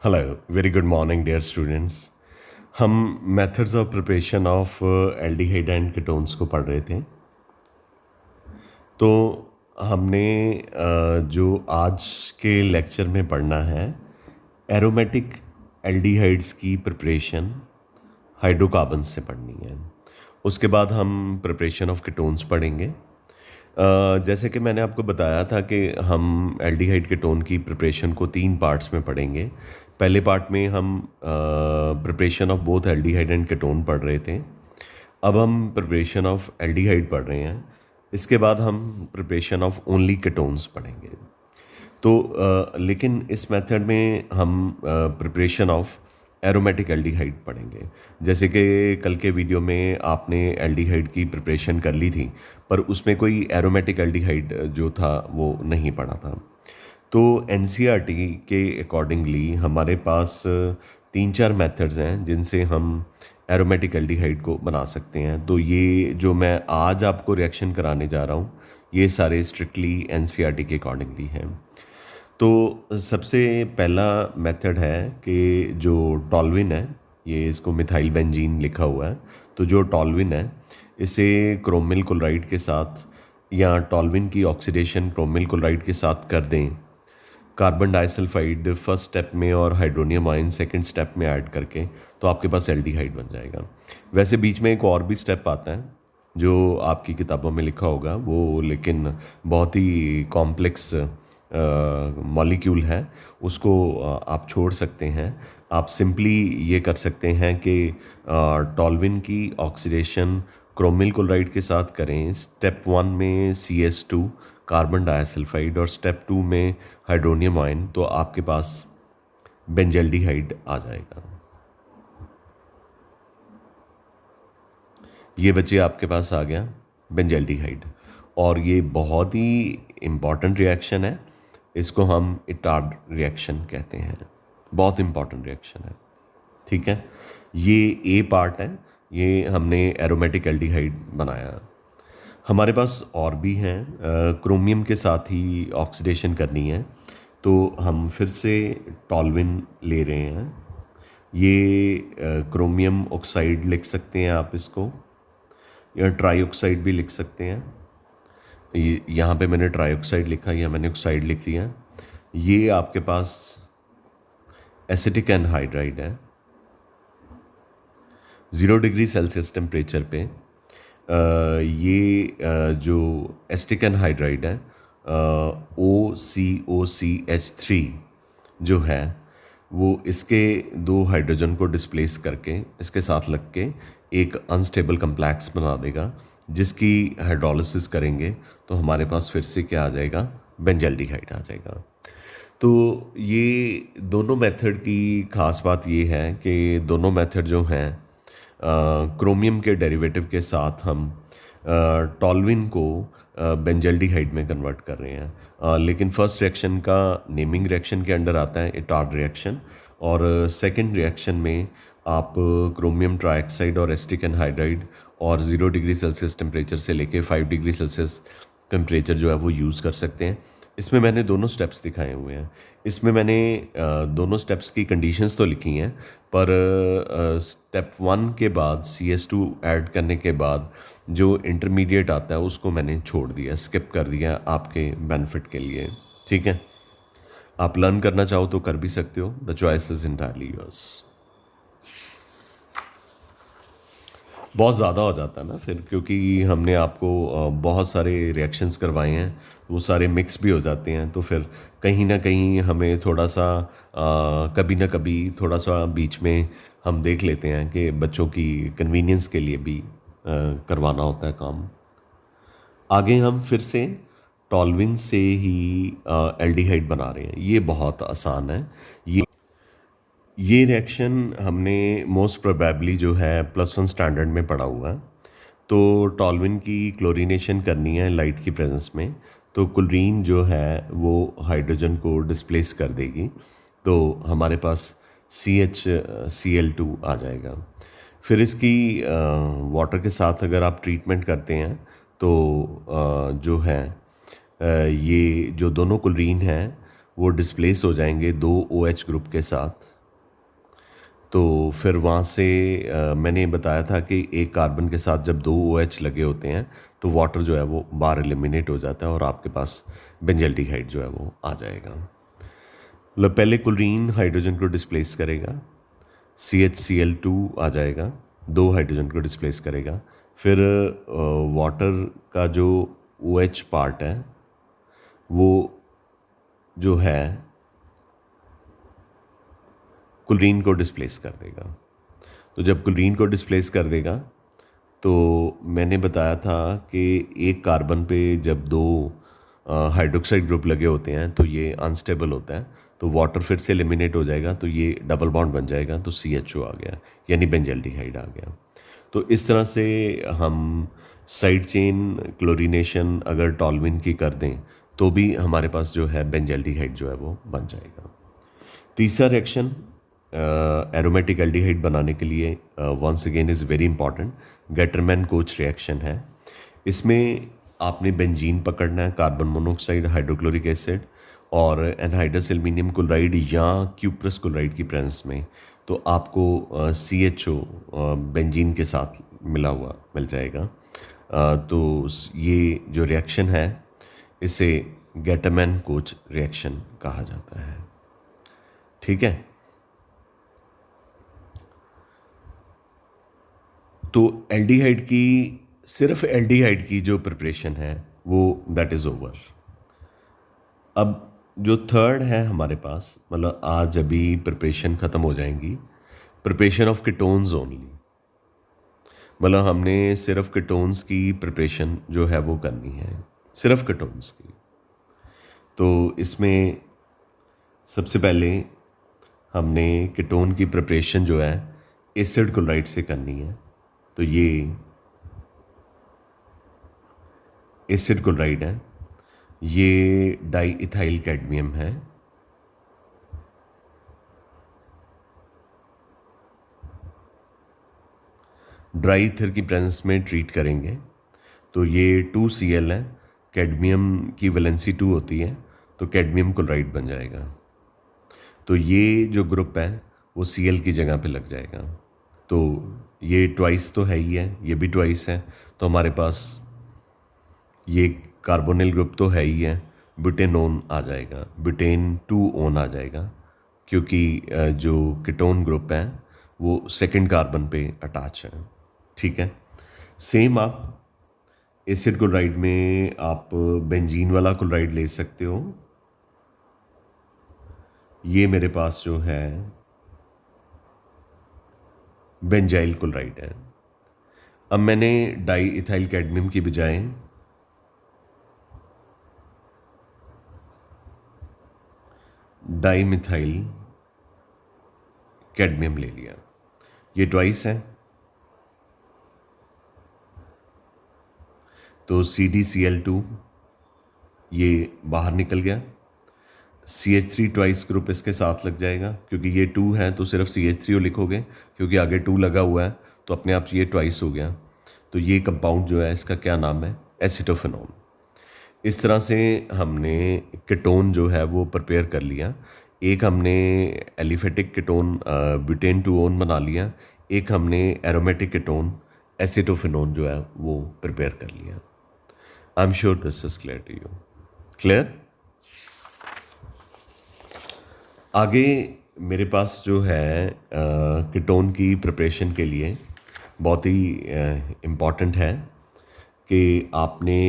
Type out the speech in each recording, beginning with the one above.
Hello, very good morning dear students. हम methods of preparation of aldehyde and ketones को पढ़ रहे थे। तो हमने जो आज के लेक्चर में पढ़ना है, एरोमेटिक एल्डिहाइड्स की प्रिपरेशन हाइड्रोकार्बन्स से पढ़नी है। उसके बाद हम प्रिपरेशन ऑफ कीटोन्स पढ़ेंगे। जैसे कि मैंने आपको बताया था कि हम एल्डिहाइड कीटोन की प्रिपरेशन को 3 पार्ट्स में पढ़ेंगे। पहले पार्ट में हम preparation of both aldehyde and ketone पढ़ रहे थे। अब हम प्रिपरेशन ऑफ एल्डिहाइड पढ़ रहे हैं। इसके बाद हम प्रिपरेशन ऑफ ओनली कीटोन्स पढ़ेंगे। तो लेकिन इस मेथड में हम प्रिपरेशन ऑफ एरोमेटिक एल्डिहाइड पढ़ेंगे। जैसे कि कल के वीडियो में आपने एल्डिहाइड की प्रिपरेशन कर ली थी, पर उसमें कोई एरोमेटिक एल्डिहाइड जो था वो नहीं पढ़ा था। तो एनसीईआरटी के अकॉर्डिंगली हमारे पास 3-4 मेथड्स हैं जिनसे हम एरोमेटिक एल्डिहाइड को बना सकते हैं। तो ये जो मैं आज आपको रिएक्शन कराने जा रहा हूँ, ये सारे स्ट्रिक्टली एनसीईआरटी के अकॉर्डिंगली हैं। तो सबसे पहला मेथड है कि जो टॉल्विन है, ये इसको मिथाइल बेंजीन लिखा हुआ है। तो जो टॉल्विन है, इसे क्रोमिल क्लोराइड के साथ या टॉल्विन की ऑक्सीडेशन क्रोमिल क्लोराइड के साथ कर दें कार्बन डाइसल्फाइड फर्स्ट स्टेप में और हाइड्रोनियम आयन सेकंड स्टेप में ऐड करके, तो आपके पास एल्डिहाइड बन जाएगा। वैसे बीच में एक और भी स्टेप आता है जो आपकी किताबों में लिखा होगा वो, लेकिन बहुत ही कॉम्प्लेक्स मॉलिक्यूल है, उसको आप छोड़ सकते हैं। आप सिंपली ये कर सकते हैं कि टॉल्विन की ऑक्सीडेशन क्रोमिल क्लोराइड के साथ करें। स्टेप 1 में CS2 कार्बन डाइसल्फाइड और स्टेप 2 में हाइड्रोनियम आयन, तो आपके पास बेंजल्डिहाइड आ जाएगा। ये बच्चे आपके पास आ गया बेंजल्डिहाइड, और ये बहुत ही इम्पॉर्टेंट रिएक्शन है। इसको हम इटार्ड रिएक्शन कहते हैं। बहुत इम्पॉर्टेंट रिएक्शन है, ठीक है। ये ए पार्ट है, ये हमने एरोमेटिक एल्डिहाइड बनाया। हमारे पास और भी हैं, क्रोमियम के साथ ही ऑक्सीडेशन करनी है, तो हम फिर से टॉल्विन ले रहे हैं। ये क्रोमियम ऑक्साइड लिख सकते हैं आप इसको, या ट्राईऑक्साइड भी लिख सकते हैं। यहाँ पे मैंने ट्राईऑक्साइड लिखा या मैंने ऑक्साइड लिख दिया। ये आपके पास एसिटिक एनहाइड्राइड है। 0 डिग्री सेल्सियस टेम्परेचर पे जो एसिटिक एनहाइड्राइड है, OCOCH3 जो है, वो इसके 2 हाइड्रोजन को डिस्प्लेस करके इसके साथ लग के एक अनस्टेबल कम्प्लेक्स बना देगा, जिसकी हाइड्रोलिसिस करेंगे तो हमारे पास फिर से क्या आ जाएगा, बेंजल्डिहाइड आ जाएगा। तो ये दोनों मेथड की ख़ास बात ये है कि दोनों मेथड जो हैं, क्रोमियम के डेरिवेटिव के साथ हम टॉल्विन को बेंजल्डिहाइड में कन्वर्ट कर रहे हैं। लेकिन फर्स्ट रिएक्शन का नेमिंग रिएक्शन के अंडर आता है इटार्ड रिएक्शन, और सेकंड रिएक्शन में आप क्रोमियम ट्राइऑक्साइड और एसिटिक एनहाइड्राइड और 0 डिग्री सेल्सियस टेम्परेचर से लेके 5 डिग्री सेल्सियस टेम्परेचर जो है वो यूज़ कर सकते हैं। इसमें मैंने दोनों स्टेप्स दिखाए हुए हैं। इसमें मैंने दोनों स्टेप्स की कंडीशंस तो लिखी हैं, पर स्टेप 1 के बाद CS2 ऐड करने के बाद जो इंटरमीडिएट आता है उसको मैंने छोड़ दिया, स्किप कर दिया आपके बेनिफिट के लिए, ठीक है। आप लर्न करना चाहो तो कर भी सकते हो, the choice is entirely yours. बहुत ज़्यादा हो जाता है ना फिर, क्योंकि हमने आपको बहुत सारे रिएक्शंस करवाए हैं, तो वो सारे मिक्स भी हो जाते हैं। तो फिर कहीं ना कहीं हमें थोड़ा सा कभी ना कभी थोड़ा सा बीच में हम देख लेते हैं कि बच्चों की कन्वीनियंस के लिए भी करवाना होता है काम। आगे हम फिर से टॉल्विन से ही एल्डिहाइड बना रहे हैं। ये बहुत आसान है। ये रिएक्शन हमने मोस्ट प्रोबेबली जो है +1 स्टैंडर्ड में पढ़ा हुआ है। तो टॉल्विन की क्लोरीनेशन करनी है लाइट की प्रेजेंस में, तो क्लोरीन जो है वो हाइड्रोजन को डिस्प्लेस कर देगी, तो हमारे पास CHCl2 आ जाएगा। फिर इसकी वाटर के साथ अगर आप ट्रीटमेंट करते हैं तो जो है ये जो दोनों क्लोरीन हैं वो डिस्प्लेस हो जाएंगे दो ओ एच ग्रुप के साथ। तो फिर वहाँ से मैंने बताया था कि एक कार्बन के साथ जब दो ओ एच लगे होते हैं तो वाटर जो है वो बाहर एलिमिनेट हो जाता है और आपके पास बेंजल्डिहाइड जो है वो आ जाएगा। मतलब पहले क्लोरीन हाइड्रोजन को डिस्प्लेस करेगा, CHCl2 आ जाएगा, दो हाइड्रोजन को डिस्प्लेस करेगा। फिर वाटर का जो OH पार्ट है वो जो है क्लोरीन को डिस्प्लेस कर देगा। तो जब क्लोरीन को डिस्प्लेस कर देगा तो मैंने बताया था कि एक कार्बन पे जब दो हाइड्रोक्साइड ग्रुप लगे होते हैं तो ये अनस्टेबल होता है, तो वाटर फिर से एलिमिनेट हो जाएगा, तो ये डबल बॉन्ड बन जाएगा, तो CHO आ गया, यानी बेंजल्डिहाइड आ गया। तो इस तरह से हम साइड चेन क्लोरीनेशन अगर टॉल्विन की कर दें तो भी हमारे पास जो है बेंजल्डिहाइड जो है वो बन जाएगा। तीसरा रिएक्शन एरोमेटिक एल्डिहाइड बनाने के लिए once again is very important, Gattermann Koch reaction है। इसमें आपने बेंजीन पकड़ना है, कार्बन मोनोऑक्साइड, हाइड्रोक्लोरिक एसिड और एनहाइड्रस एल्युमिनियम क्लोराइड या क्यूप्रस क्लोराइड की प्रेजेंस में, तो आपको CHO बेंजीन के साथ मिला हुआ मिल जाएगा। तो ये जो रिएक्शन है इसे गेटरमैन कोच रिएक्शन कहा जाता है। ठीक है, तो एल्डिहाइड की, सिर्फ एल्डिहाइड की जो प्रिपरेशन है वो दैट इज़ ओवर। अब जो थर्ड है हमारे पास, मतलब आज अभी प्रिपरेशन ख़त्म हो जाएंगी, प्रिपरेशन ऑफ कीटोन्स ओनली। मतलब हमने सिर्फ कीटोन्स की प्रिपरेशन जो है वो करनी है, सिर्फ कीटोन्स की। तो इसमें सबसे पहले हमने कीटोन की प्रिपरेशन जो है एसिड क्लोराइड से करनी है। तो ये एसिड क्लोराइड है, ये डाई इथाइल कैडमियम है। ड्राई ईथर की प्रेजेंस में ट्रीट करेंगे तो ये 2Cl है, कैडमियम की वैलेंसी 2 होती है, तो कैडमियम क्लोराइड बन जाएगा। तो ये जो ग्रुप है वो Cl की जगह पे लग जाएगा। तो ये ट्वाइस तो है ही है, ये भी ट्वाइस है, तो हमारे पास ये कार्बोनिल ग्रुप तो है ही है, ब्यूटेनोन आ जाएगा, ब्यूटेन 2 ओन आ जाएगा, क्योंकि जो कीटोन ग्रुप है वो सेकंड कार्बन पे अटैच है। ठीक है, सेम आप एसिड क्लोराइड में आप बेंजीन वाला क्लोराइड ले सकते हो। ये मेरे पास जो है बेंजाइल क्लोराइड है। अब मैंने डाई इथाइल कैडमियम की बजाय डाई मिथाइल कैडमियम ले लिया, ये ट्वाइस है, तो CdCl2 ये बाहर निकल गया, CH3 ट्वाइस ग्रुप इसके साथ लग जाएगा, क्योंकि ये 2 है तो सिर्फ CH3 लिखोगे, क्योंकि आगे 2 लगा हुआ है तो अपने आप ये ट्वाइस हो गया। तो ये कंपाउंड जो है इसका क्या नाम है, एसिटोफेनॉन। इस तरह से हमने कीटोन जो है वो प्रिपेयर कर लिया। एक हमने एलिफेटिक कीटोन ब्यूटेन 2 ओन बना लिया, एक हमने एरोमेटिक कीटोन एसिटोफेनॉन जो है वो प्रिपेयर कर लिया। I am sure this is clear to you. Clear? आगे मेरे पास जो है कीटोन की प्रिपरेशन के लिए बहुत ही इम्पॉर्टेंट है कि आपने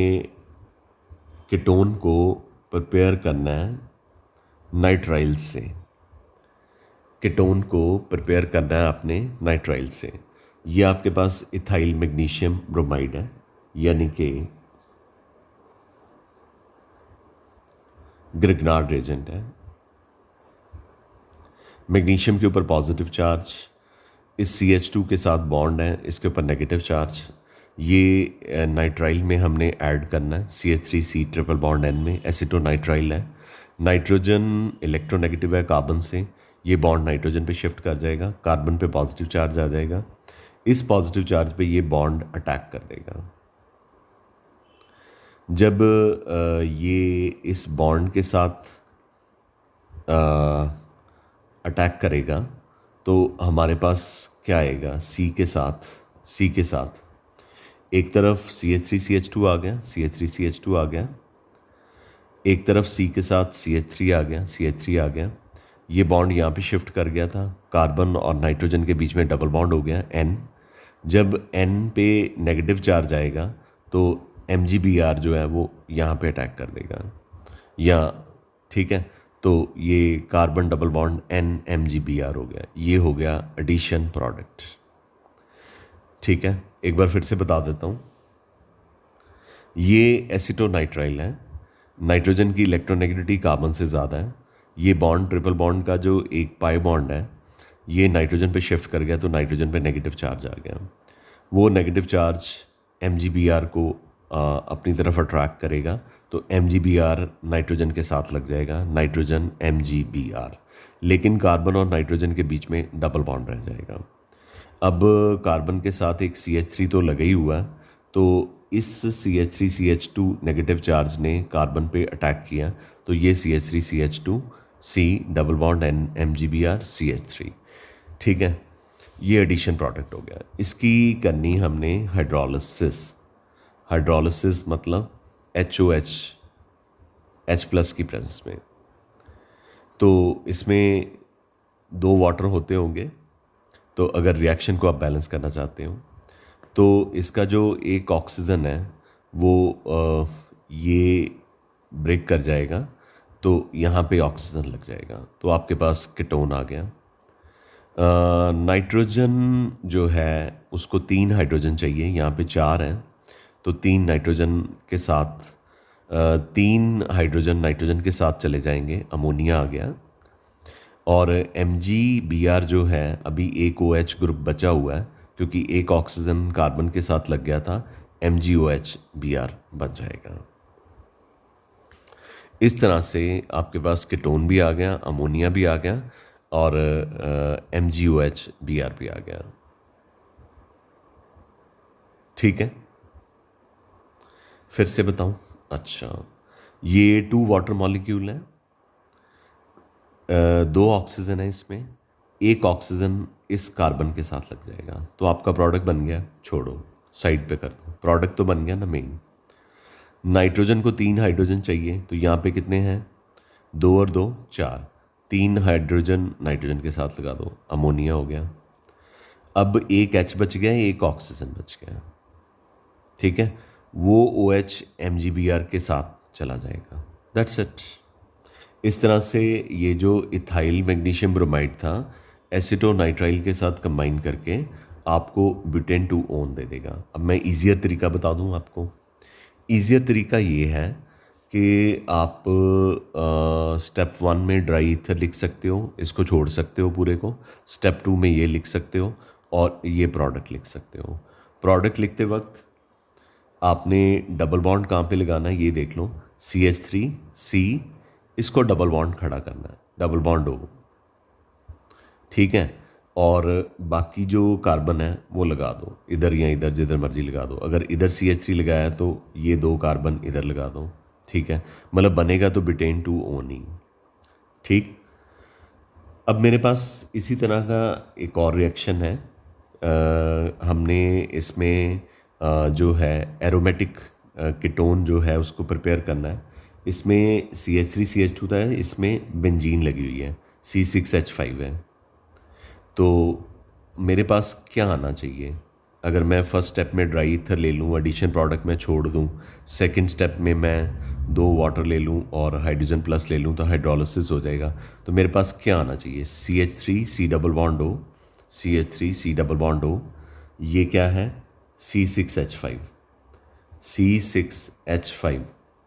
कीटोन को प्रिपेयर करना है नाइट्राइल से। कीटोन को प्रिपेयर करना है आपने नाइट्राइल से। ये आपके पास इथाइल मैग्नीशियम ब्रोमाइड है, यानी कि ग्रिग्नार्ड एजेंट है। मैग्नीशियम के ऊपर पॉजिटिव चार्ज, इस CH2 के साथ बॉन्ड है, इसके ऊपर नेगेटिव चार्ज। ये नाइट्राइल में हमने ऐड करना है, CH3C ट्रिपल बॉन्ड N में एसिटोनाइट्राइल है। नाइट्रोजन इलेक्ट्रोनेगेटिव है कार्बन से, ये बॉन्ड नाइट्रोजन पे शिफ्ट कर जाएगा, कार्बन पे पॉजिटिव चार्ज आ जाएगा, इस पॉजिटिव चार्ज पे ये बॉन्ड अटैक कर देगा। जब ये इस बॉन्ड के साथ अटैक करेगा तो हमारे पास क्या आएगा, सी के साथ एक तरफ CH3CH2 आ गया, CH3CH2 आ गया, एक तरफ सी के साथ CH3 आ गया, CH3 आ गया। ये बॉन्ड यहाँ पे शिफ्ट कर गया था, कार्बन और नाइट्रोजन के बीच में डबल बॉन्ड हो गया N। जब N पे नेगेटिव चार्ज आएगा तो MgBr जो है वो यहाँ पे अटैक कर देगा, या ठीक है। तो ये कार्बन डबल बॉन्ड NMgBr हो गया, ये हो गया एडिशन प्रोडक्ट। ठीक है, एक बार फिर से बता देता हूँ। ये एसीटोनाइट्राइल है, नाइट्रोजन की इलेक्ट्रोनेगेटिविटी कार्बन से ज़्यादा है। ये बॉन्ड ट्रिपल बॉन्ड का जो एक पाई बॉन्ड है ये नाइट्रोजन पे शिफ्ट कर गया तो नाइट्रोजन पे नेगेटिव चार्ज आ गया। वो नेगेटिव चार्ज MgBr को अपनी तरफ अट्रैक्ट करेगा तो MgBr नाइट्रोजन के साथ लग जाएगा, नाइट्रोजन MgBr, लेकिन कार्बन और नाइट्रोजन के बीच में डबल बॉन्ड रह जाएगा। अब कार्बन के साथ एक CH3 तो लगा ही हुआ है, तो इस CH3CH2 नेगेटिव चार्ज ने कार्बन पे अटैक किया तो ये CH3CH2 C double bond N MgBr CH3। ठीक है, ये एडिशन प्रोडक्ट हो गया। इसकी करनी हमने हाइड्रोलिसिस मतलब HOH H प्लस की प्रेजेंस में। तो इसमें दो वाटर होते होंगे, तो अगर रिएक्शन को आप बैलेंस करना चाहते हो तो इसका जो एक ऑक्सीजन है वो ये ब्रेक कर जाएगा तो यहाँ पे ऑक्सीजन लग जाएगा तो आपके पास कीटोन आ गया। नाइट्रोजन जो है उसको 3 हाइड्रोजन चाहिए, यहाँ पे 4 हैं तो 3 नाइट्रोजन के साथ 3 हाइड्रोजन नाइट्रोजन के साथ चले जाएंगे, अमोनिया आ गया। और MgBr जो है अभी एक OH ग्रुप बचा हुआ है क्योंकि एक ऑक्सीजन कार्बन के साथ लग गया था, MgOH बन जाएगा। इस तरह से आपके पास कीटोन भी आ गया, अमोनिया भी आ गया और MgOH भी आ गया। ठीक है, फिर से बताऊं। अच्छा, ये 2 वाटर मॉलिक्यूल हैं, 2 ऑक्सीजन है इसमें, एक ऑक्सीजन इस कार्बन के साथ लग जाएगा तो आपका प्रोडक्ट बन गया। छोड़ो, साइड पे कर दो, प्रोडक्ट तो बन गया ना मेन। नाइट्रोजन को 3 हाइड्रोजन चाहिए तो यहाँ पे कितने हैं, 2 और 2 4, 3 हाइड्रोजन नाइट्रोजन के साथ लगा दो, अमोनिया हो गया। अब एक H बच गया, एक ऑक्सीजन बच गया। ठीक है, वो OH MgBr के साथ चला जाएगा, दैट्स इट। इस तरह से ये जो इथाइल मैग्नीशियम ब्रोमाइड था एसीटोनाइट्राइल के साथ कंबाइन करके आपको ब्यूटेन 2 ओन दे देगा। अब मैं ईजियर तरीका बता दूं आपको। ईजियर तरीका ये है कि आप स्टेप 1 में ड्राई ईथर लिख सकते हो, इसको छोड़ सकते हो पूरे को। स्टेप 2 में ये लिख सकते हो और ये प्रोडक्ट लिख सकते हो। प्रोडक्ट लिखते वक्त आपने डबल बॉन्ड कहाँ पे लगाना है ये देख लो, CH3C, इसको डबल बॉन्ड खड़ा करना है, डबल बॉन्ड हो। ठीक है, और बाकी जो कार्बन है वो लगा दो इधर या इधर, जिधर मर्जी लगा दो। अगर इधर CH3 लगाया है तो ये 2 कार्बन इधर लगा दो। ठीक है, मतलब बनेगा तो ब्यूटेन 2 ओन। ठीक, अब मेरे पास इसी तरह का एक और रिएक्शन है। हमने इसमें जो है एरोमेटिक कीटोन जो है उसको प्रिपेयर करना है। इसमें CH3CH2 था, इसमें बेंजीन लगी हुई है, C6H5 है। तो मेरे पास क्या आना चाहिए, अगर मैं फर्स्ट स्टेप में ड्राई ईथर ले लूँ, एडिशन प्रोडक्ट में छोड़ दूँ, सेकंड स्टेप में मैं 2 वाटर ले लूँ और हाइड्रोजन प्लस ले लूँ तो हाइड्रोलिसिस हो जाएगा। तो मेरे पास क्या आना चाहिए, CH3C डबल बॉन्ड हो, CH3C डबल बॉन्ड हो, ये क्या है C6H5, C6H5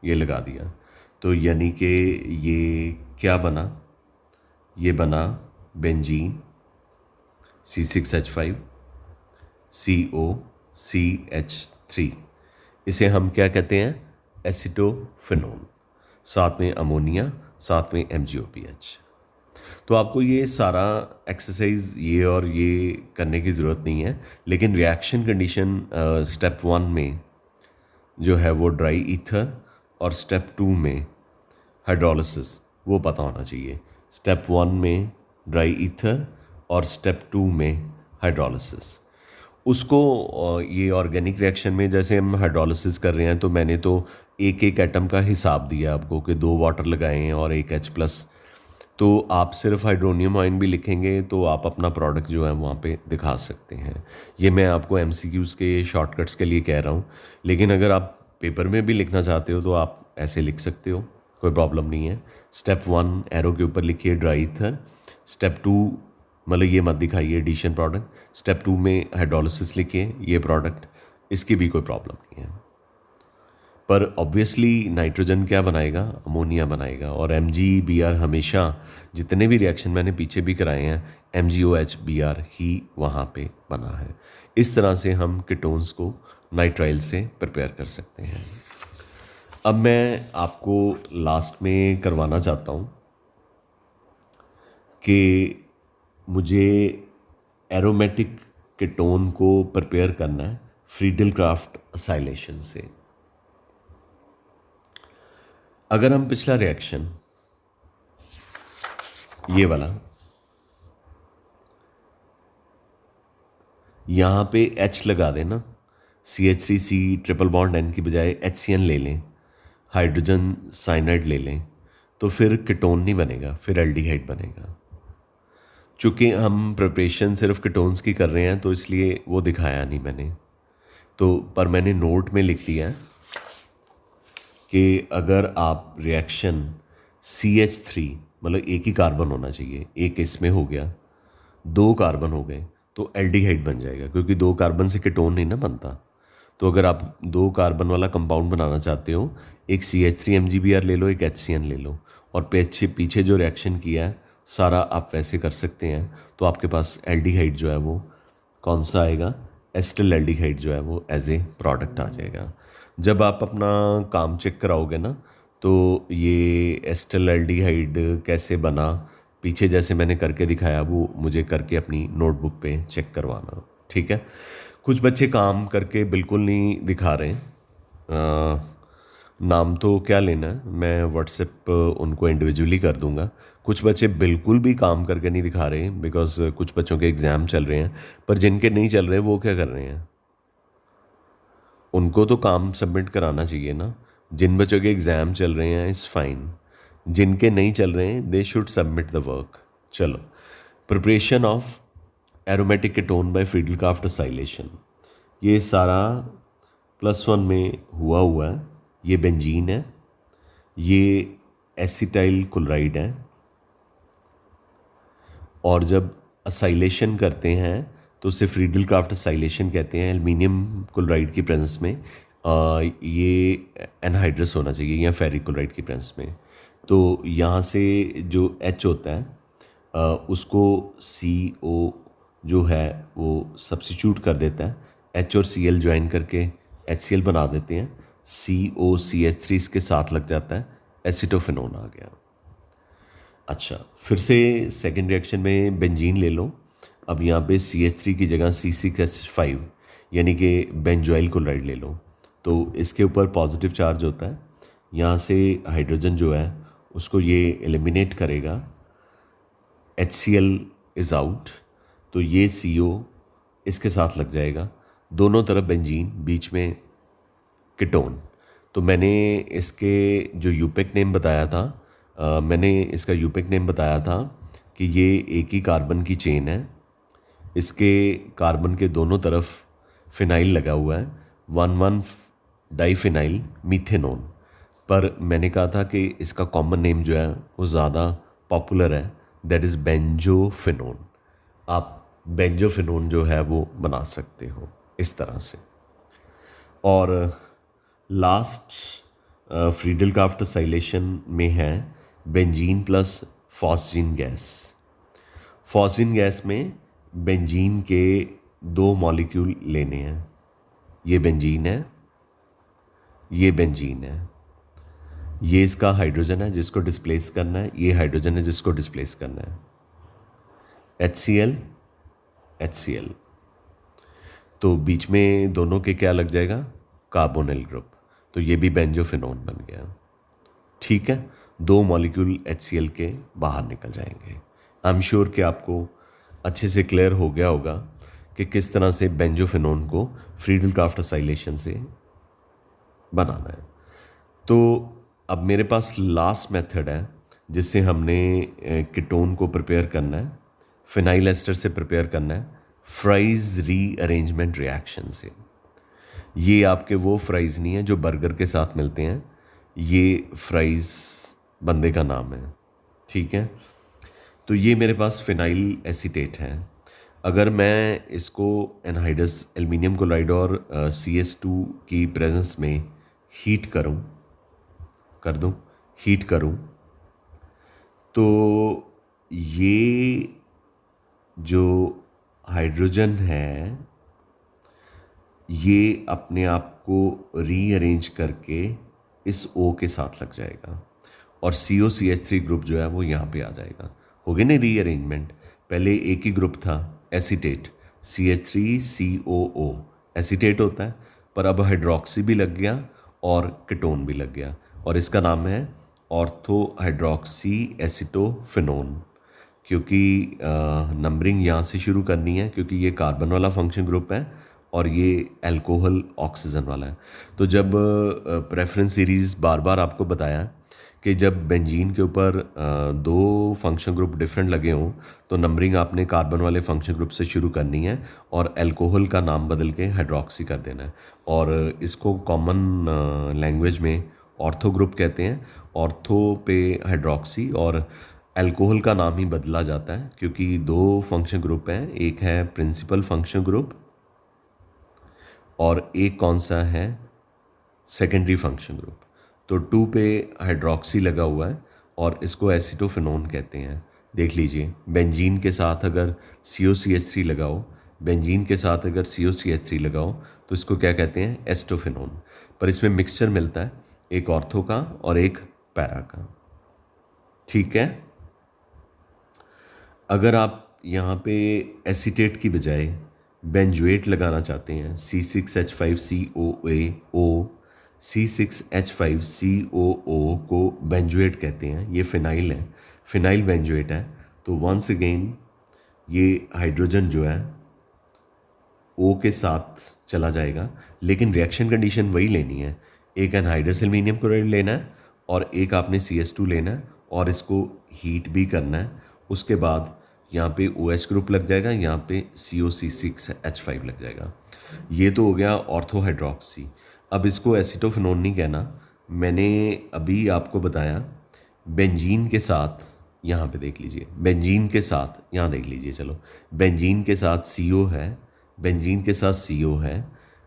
ये लगा दिया तो यानी कि ये क्या बना, ये बना बेंजीन C6H5 COCH3। इसे हम क्या कहते हैं, एसिटोफिनोन, साथ में अमोनिया, साथ में MgOPH। तो आपको ये सारा एक्सरसाइज ये और ये करने की ज़रूरत नहीं है, लेकिन रिएक्शन कंडीशन स्टेप 1 में जो है वो ड्राई ईथर और स्टेप 2 में हाइड्रोलिसिस वो पता होना चाहिए। स्टेप 1 में ड्राई ईथर और स्टेप 2 में हाइड्रोलिसिस। उसको ये ऑर्गेनिक रिएक्शन में जैसे हम हाइड्रोलिसिस कर रहे हैं तो मैंने तो एक एक एटम का हिसाब दिया आपको कि 2 वाटर लगाए हैं और 1 H प्लस। तो आप सिर्फ हाइड्रोनियम आयन भी लिखेंगे तो आप अपना प्रोडक्ट जो है वहाँ पे दिखा सकते हैं। ये मैं आपको MCQs के शॉर्टकट्स के लिए कह रहा हूँ, लेकिन अगर आप पेपर में भी लिखना चाहते हो तो आप ऐसे लिख सकते हो, कोई प्रॉब्लम नहीं है। स्टेप 1 एरो के ऊपर लिखिए ड्राई ईथर, स्टेप 2 मतलब ये मत दिखाइए एडिशन प्रोडक्ट, स्टेप 2 में हाइड्रोलिसिस लिखिए ये प्रोडक्ट, इसकी भी कोई प्रॉब्लम नहीं है। पर ऑब्वियसली नाइट्रोजन क्या बनाएगा, अमोनिया बनाएगा। और MgBr हमेशा जितने भी रिएक्शन मैंने पीछे भी कराए हैं MgOH ही वहाँ पे बना है। इस तरह से हम कीटोन्स को नाइट्राइल से प्रिपेयर कर सकते हैं। अब मैं आपको लास्ट में करवाना चाहता हूँ कि मुझे एरोमेटिक कीटोन को प्रिपेयर करना है फ्रीडल क्राफ्ट असाइलेशन से। अगर हम पिछला रिएक्शन ये वाला यहाँ पे H लगा देना, CH3C ट्रिपल बॉन्ड N की बजाय HCN ले लें, हाइड्रोजन साइनाइड ले लें, तो फिर कीटोन नहीं बनेगा, फिर एल्डिहाइड बनेगा। चूँकि हम प्रिपरेशन सिर्फ कीटोन्स की कर रहे हैं तो इसलिए वो दिखाया नहीं मैंने, तो पर मैंने नोट में लिख दिया है कि अगर आप रिएक्शन CH3 मतलब एक ही कार्बन होना चाहिए, एक इसमें हो गया, 2 कार्बन हो गए तो एल्डिहाइड बन जाएगा, क्योंकि 2 कार्बन से कीटोन नहीं ना बनता। तो अगर आप 2 कार्बन वाला कंपाउंड बनाना चाहते हो, एक CH3 MgBr ले लो, एक HCN ले लो, और पीछे पीछे जो रिएक्शन किया है सारा आप वैसे कर सकते हैं, तो आपके पास एल्डिहाइड जो है वो कौन सा आएगा, एस्टिल एल्डिहाइड जो है वो एज ए प्रोडक्ट आ जाएगा। जब आप अपना काम चेक कराओगे ना तो ये एस्टिल एल्डिहाइड कैसे बना, पीछे जैसे मैंने करके दिखाया वो मुझे करके अपनी नोटबुक पे चेक करवाना, ठीक है। कुछ बच्चे काम करके बिल्कुल नहीं दिखा रहे नाम तो क्या लेना है, मैं व्हाट्सएप उनको इंडिविजुअली कर दूंगा। कुछ बच्चे बिल्कुल भी काम करके नहीं दिखा रहे बिकॉज कुछ बच्चों के एग्ज़ाम चल रहे हैं, पर जिनके नहीं चल रहे वो क्या कर रहे हैं, उनको तो काम सबमिट कराना चाहिए ना। जिन बच्चों के एग्ज़ाम चल रहे हैं इज़ फाइन, जिनके नहीं चल रहे हैं they should submit the work. चलो, preparation of aromatic ketone by Friedel Craft acylation, ये सारा +1 में हुआ है। ये बेंजीन है, ये एसिटाइल क्लोराइड है, और जब असाइलेशन करते हैं तो उसे फ्रीडल क्राफ्ट असाइलेशन कहते हैं। एल्युमिनियम क्लोराइड की प्रेजेंस में ये एनहाइड्रस होना चाहिए या फेरिक क्लोराइड की प्रेजेंस में। तो यहाँ से जो H होता है उसको CO जो है वो सब्स्टिट्यूट कर देता है, H और Cl ज्वाइन करके HCl बना देते हैं, COCH3 इसके साथ लग जाता है, एसिटोफेनोन आ गया। अच्छा, फिर से सेकेंड रिएक्शन में बेंजीन ले लो। अब यहाँ पे CH3 की जगह C6H5 यानी कि बेंजोइल क्लोराइड ले लो, तो इसके ऊपर पॉजिटिव चार्ज होता है। यहाँ से हाइड्रोजन जो है उसको ये एलिमिनेट करेगा, HCl इज़ आउट, तो ये CO इसके साथ लग जाएगा, दोनों तरफ बेंजीन, बीच में कीटोन। तो मैंने इसके जो यूपेक नेम बताया था, मैंने इसका यूपेक नेम बताया था कि ये एक ही कार्बन की चेन है, इसके कार्बन के दोनों तरफ फिनाइल लगा हुआ है, 1,1 डाइफिनाइल मीथेनोन। पर मैंने कहा था कि इसका कॉमन नेम जो है वो ज़्यादा पॉपुलर है, दैट इज़ बेंजोफिनोन। आप बेंजोफिनोन जो है वो बना सकते हो इस तरह से। और लास्ट फ्रीडल क्राफ्ट असाइलेशन में है benzene plus phosgene gas. Phosgene gas में बेंजीन के 2 मॉलिक्यूल लेने हैं, ये बेंजीन है, ये बेंजीन है, ये इसका हाइड्रोजन है जिसको डिस्प्लेस करना है, ये हाइड्रोजन है जिसको डिस्प्लेस करना है, HCl HCl। तो बीच में दोनों के क्या लग जाएगा, कार्बोनिल ग्रुप, तो ये भी बेंजोफिनोन बन गया, ठीक है, 2 मॉलिक्यूल HCl के बाहर निकल जाएंगे। आई एम श्योर कि आपको अच्छे से क्लियर हो गया होगा कि किस तरह से बेंजोफिनोन को फ्रीडल क्राफ्ट असाइलेशन से बनाना है। तो अब मेरे पास लास्ट मेथड है जिससे हमने कीटोन को प्रिपेयर करना है, फिनाइल एस्टर से प्रिपेयर करना है फ्राइज रीअरेंजमेंट रिएक्शन से। ये आपके वो फ्राइज़ नहीं है जो बर्गर के साथ मिलते हैं, ये फ्राइज़ बंदे का नाम है, ठीक है। तो ये मेरे पास फिनाइल एसीटेट है। अगर मैं इसको एनहाइडस एल्युमिनियम क्लोराइड और CS2 की प्रेजेंस में हीट करूं तो ये जो हाइड्रोजन है ये अपने आप को रीअरेंज करके इस O के साथ लग जाएगा और COCH3 ग्रुप जो है वो यहाँ पे आ जाएगा। हो गया ना रीअरेंजमेंट। पहले एक ही ग्रुप था एसीटेट, CH3COO एसीटेट होता है, पर अब हाइड्रोक्सी भी लग गया और कीटोन भी लग गया और इसका नाम है ऑर्थो हाइड्रोक्सी एसिटोफिनोन। क्योंकि नंबरिंग यहाँ से शुरू करनी है क्योंकि ये कार्बन वाला फंक्शन ग्रुप है और ये अल्कोहल ऑक्सीजन वाला है। तो जब प्रेफरेंस सीरीज़ बार बार आपको बताया कि जब बेंजीन के ऊपर 2 फंक्शन ग्रुप डिफरेंट लगे हों तो नंबरिंग आपने कार्बन वाले फंक्शन ग्रुप से शुरू करनी है और अल्कोहल का नाम बदल के हाइड्रोक्सी कर देना है। और इसको कॉमन लैंग्वेज में ऑर्थो ग्रुप कहते हैं। ऑर्थो पे हाइड्रोक्सी और अल्कोहल का नाम ही बदला जाता है क्योंकि 2 फंक्शन ग्रुप हैं, एक है प्रिंसिपल फंक्शन ग्रुप और एक कौन सा है सेकेंडरी फंक्शन ग्रुप। तो 2 पे हाइड्रोक्सी लगा हुआ है और इसको एसिटोफिनोन कहते हैं। देख लीजिए, बेंजीन के साथ अगर COCH3 लगाओ, बेंजीन के साथ अगर COCH3 लगाओ तो इसको क्या कहते हैं, एस्टोफिनोन। पर इसमें मिक्सचर मिलता है, एक ऑर्थो का और एक पैरा का, ठीक है। अगर आप यहाँ पे एसीटेट की बजाय बेंजोएट लगाना चाहते हैं, C6H5COO, C6H5COO को बेंजोएट कहते हैं, ये फिनाइल है, फिनाइल बेंजोएट है। तो वंस अगेन ये हाइड्रोजन जो है O के साथ चला जाएगा, लेकिन रिएक्शन कंडीशन वही लेनी है, एक एनहाइड्रस एल्युमिनियम क्लोराइड लेना है और एक आपने CS2 लेना है और इसको हीट भी करना है। उसके बाद यहाँ पे OH ग्रुप लग जाएगा, यहाँ पे COC6H5 लग जाएगा। ये तो हो गया ऑर्थो हाइड्रोक्सी। अब इसको एसिटोफिनोन नहीं कहना, मैंने अभी आपको बताया बेंजीन के साथ, यहाँ पे देख लीजिए, बेंजीन के साथ यहाँ देख लीजिए, चलो बेंजीन के साथ CO है, बेंजीन के साथ CO है,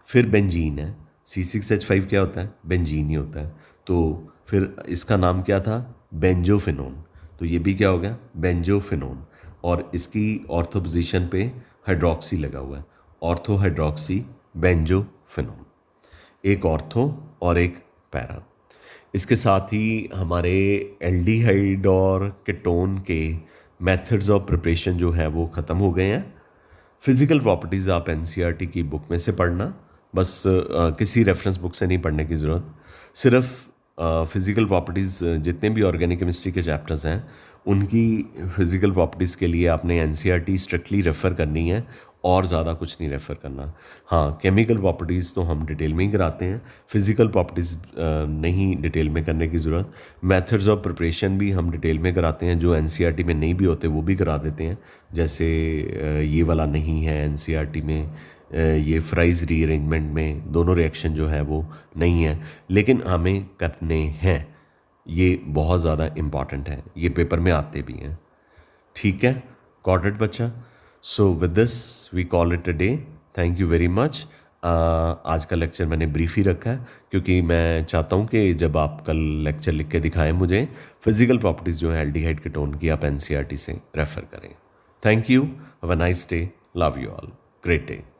फिर बेंजीन है, C6H5 क्या होता है, बेंजीन ही होता है। तो फिर इसका नाम क्या था, बेंजोफिनोन। तो ये भी क्या हो गया, बेंजोफिनोन। और इसकी ऑर्थो पोजीशन पे हाइड्रोक्सी लगा हुआ है, ऑर्थो हाइड्रोक्सी बेंजोफिनोन, एक ऑर्थो और एक पैरा। इसके साथ ही हमारे एल्डिहाइड और कीटोन के मेथड्स ऑफ प्रिपरेशन जो है वो ख़त्म हो गए हैं। फिज़िकल प्रॉपर्टीज़ आप NCERT की बुक में से पढ़ना, बस किसी रेफरेंस बुक से नहीं पढ़ने की ज़रूरत। सिर्फ फिज़िकल प्रॉपर्टीज़ जितने भी ऑर्गेनिक केमिस्ट्री के चैप्टर्स हैं उनकी फ़िज़िकल प्रॉपर्टीज़ के लिए आपने NCERT स्ट्रिक्टली रेफ़र करनी है और ज़्यादा कुछ नहीं रेफ़र करना। हाँ, केमिकल प्रॉपर्टीज़ तो हम डिटेल में ही कराते हैं, फ़िज़िकल प्रॉपर्टीज़ नहीं डिटेल में करने की ज़रूरत। मेथड्स ऑफ प्रिपरेशन भी हम डिटेल में कराते हैं, जो NCERT में नहीं भी होते वो भी करा देते हैं। जैसे ये वाला नहीं है NCERT में, ये फ्राइज़ रीअरेंजमेंट में दोनों रिएक्शन जो है वो नहीं है, लेकिन हमें करने हैं, ये बहुत ज़्यादा इम्पॉर्टेंट है, ये पेपर में आते भी हैं, ठीक है। गॉट इट बच्चा? So with this we call it a day. Thank you very much. आज का लेक्चर मैंने ब्रीफ ही रखा है क्योंकि मैं चाहता हूँ कि जब आप कल लेक्चर लिख के दिखाएं मुझे फिजिकल प्रॉपर्टीज़ जो है एल्डिहाइड कीटोन की, आप NCERT से रेफ़र करें। Thank you, have a nice day, love you all, great day.